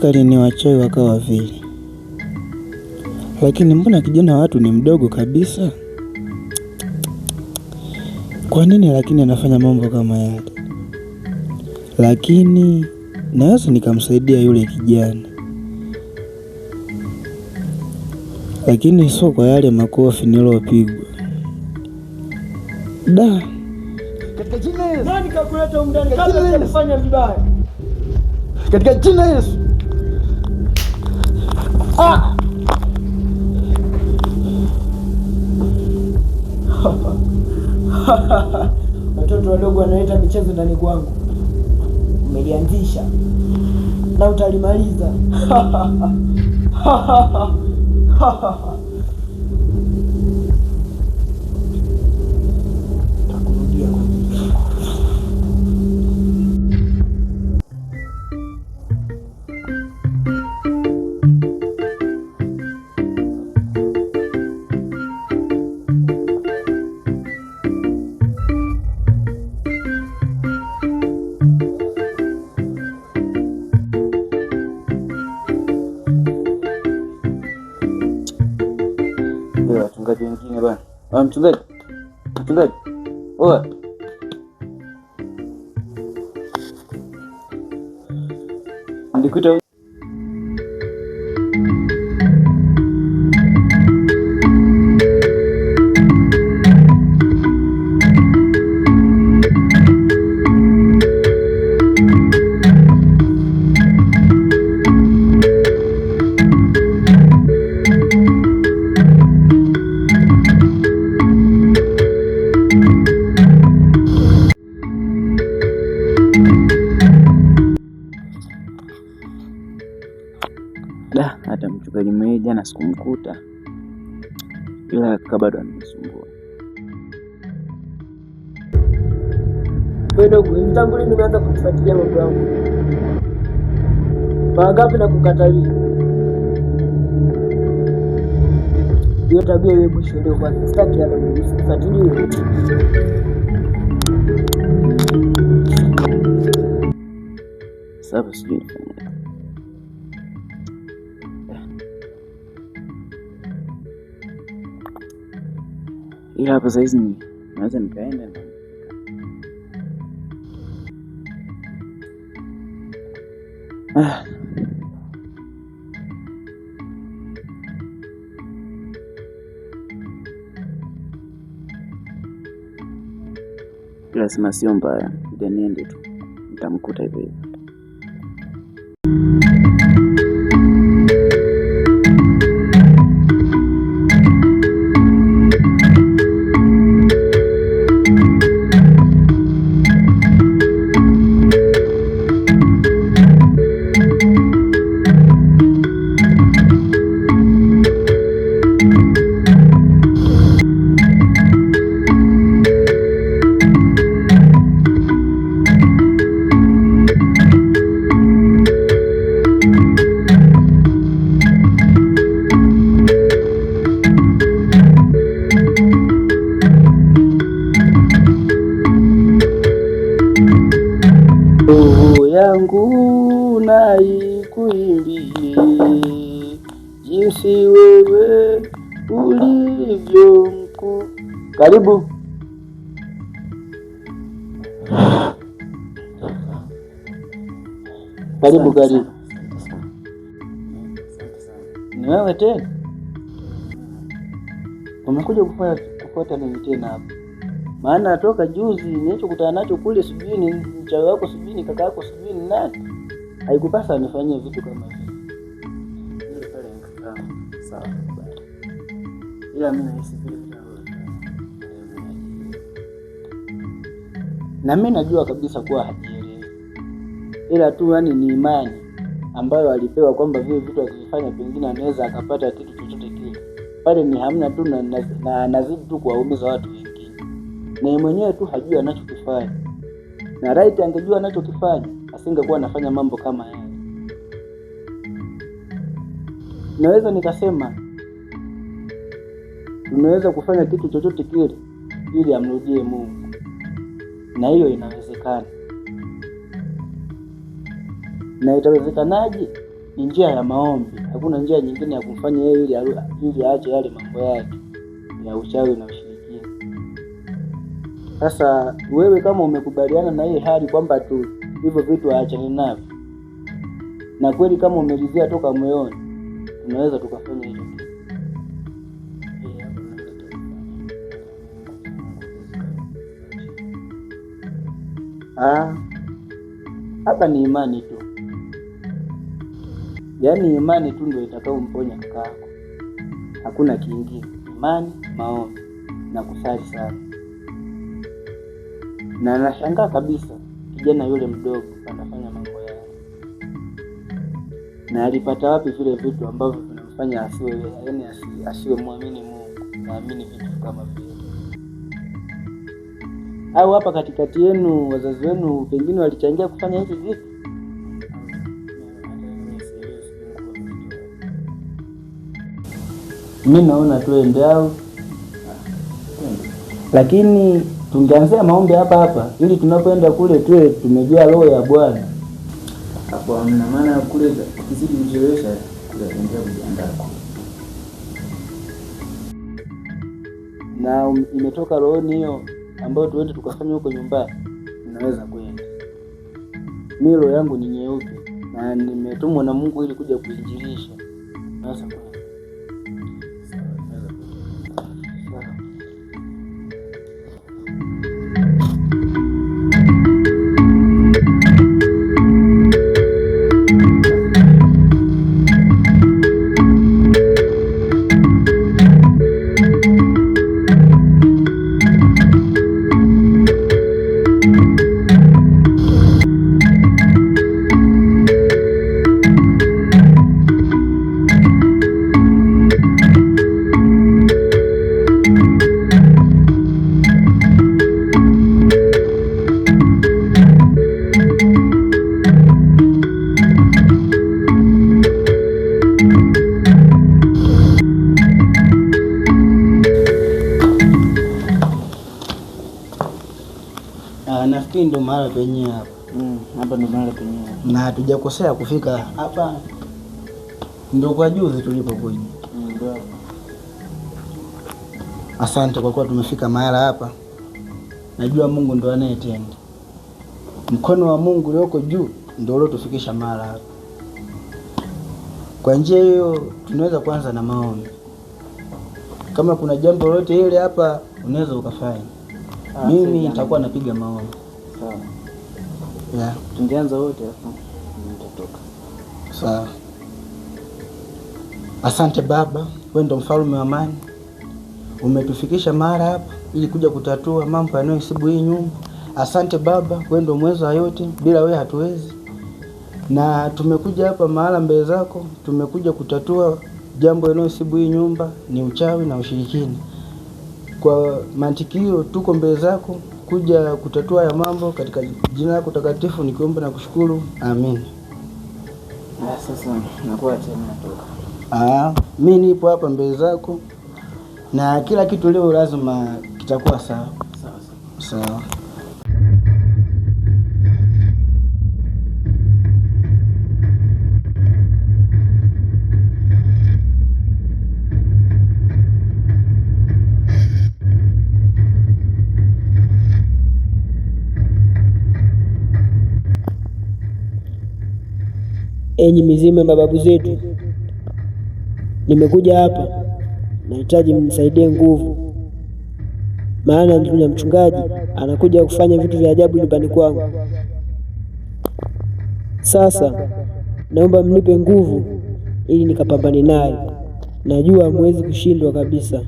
mpaka lini wachawi wakawa vile? Lakini mbona kijana watu ni mdogo kabisa? Kwa nini lakini anafanya mambo kama yale? Lakini naweza nikamsaidia yule kijana, lakini sio kwa yale makofi nilopigwa. Da, katika jina Yesu. Nani kakuleta huko ndani kabla kufanya vibaya? Katika jina Yesu. Watoto wadogo wanaleta michezo ndani kwangu. Umelianzisha na utalimaliza. wachungaji wengine bwana. Mchungaji. Oa. Ndikuta hata mchungaji mwenyewe jana sikumkuta, ila bado ananisumbua. Wewe dogo, tangu lini umeanza kufuatilia mambo yangu? Mara ngapi na kukatalia? Hiyo tabia wewe mwisho ndio kwa sitaki hata kufuatilia. Sasa sijui ila hapa saizi naweza nikaenda na ila sema sio mbaya, ndio niende tu, nitamkuta hivi. Yangu naikuimbie jinsi wewe ulivyo mkuu. Karibu. Karibu. Ni wewe tena? Umekuja kufuata nini tena hapa? Maana toka juzi nilichokutana nacho kule, sijui ni mchawi wako, sijui ni kaka yako, sijui ni nani. Haikupasa nifanyie vitu kama hivi. Ile pale nikakaa sawa bwana. Ila mimi nahisi vile na mimi najua kabisa kuwa hajielewi. Ila tu yani ni imani ambayo alipewa kwamba vile vitu akifanya pengine anaweza akapata kitu chochote kile. Pale ni hamna tu na nazidi tu kuwaumiza watu wengine. Na mwenyewe tu hajui anachokifanya. Na right angejua anachokifanya, asingekuwa anafanya mambo kama haya. Naweza nikasema tunaweza kufanya kitu chochote kile ili amrudie Mungu. Na hiyo inawezekana. Na itawezekanaje? ni njia ya maombi. Hakuna njia nyingine ya kumfanya yeye ili aache yale mambo yake ya uchawi na ushirikina. Sasa wewe kama umekubaliana na hii hali kwamba tu hivyo vitu aachane navyo, na kweli kama umeridhia toka moyoni, tunaweza tukafanya hilo. Hapa ni imani tu, yaani imani tu ndio itakayomponya kaka yako, hakuna kingine. Imani, maombi na kusali sana. Na nashangaa kabisa kijana yule mdogo anafanya mambo yale, na alipata wapi vile vitu ambavyo vinamfanya asiwe muamini Mungu, naamini vitu kama vile. Au hapa katikati yenu wazazi wenu pengine walichangia kufanya hivi vitu? Mimi naona tuende au, lakini tungeanzia maombi hapa ili tunapoenda kule tuwe tumejua roho ya Bwana. Hapo hamna maana kule kizidi kuchelewesha kule kuendelea kujiandaa. Na imetoka rohoni hiyo ambayo tuende tukafanya huko nyumbani, ninaweza kwenda. Mimi roho yangu ni nyeupe na nimetumwa na Mungu ili kuja kuinjilisha. Naweza kwenda. Nafikiri ndo mahali penyewe hapa. Hapa ndo mahali penyewe. Na hatujakosea kufika hapa. Ndio kwa juzi tulipokuja. Ndio. Asante kwa kuwa tumefika mahali hapa. Najua Mungu ndo anayetenda. Mkono wa Mungu ulioko juu ndio uliotufikisha mahali hapa. Kwa njia hiyo tunaweza kuanza na maombi. Kama kuna jambo lolote ile hapa unaweza ukafanya. Mimi nitakuwa napiga maombi. Sawa. Yeah. Tungeanza wote hapo. Nitatoka. Sawa. Asante Baba, wewe ndo mfalme wa amani. Umetufikisha mahali hapa ili kuja kutatua mambo yanayosibu hii nyumba. Asante Baba, wewe ndo mwezo wa yote, bila wewe hatuwezi. Na tumekuja hapa mahali mbele zako, tumekuja kutatua jambo linalosibu hii nyumba, ni uchawi na ushirikina. Kwa mantiki hiyo tuko mbele zako kuja kutatua ya mambo katika jina lako takatifu nikiomba na kushukuru. Amen. Sasa nakuwa tena natoka. Mimi nipo hapa mbele zako na kila kitu leo lazima kitakuwa sawa. Sawa. Enyi mizimu ya mababu zetu, nimekuja hapa, nahitaji mnisaidie nguvu, maana yule mchungaji anakuja kufanya vitu vya ajabu nyumbani kwangu. Sasa naomba mnipe nguvu ili nikapambane naye. Najua hamwezi kushindwa kabisa.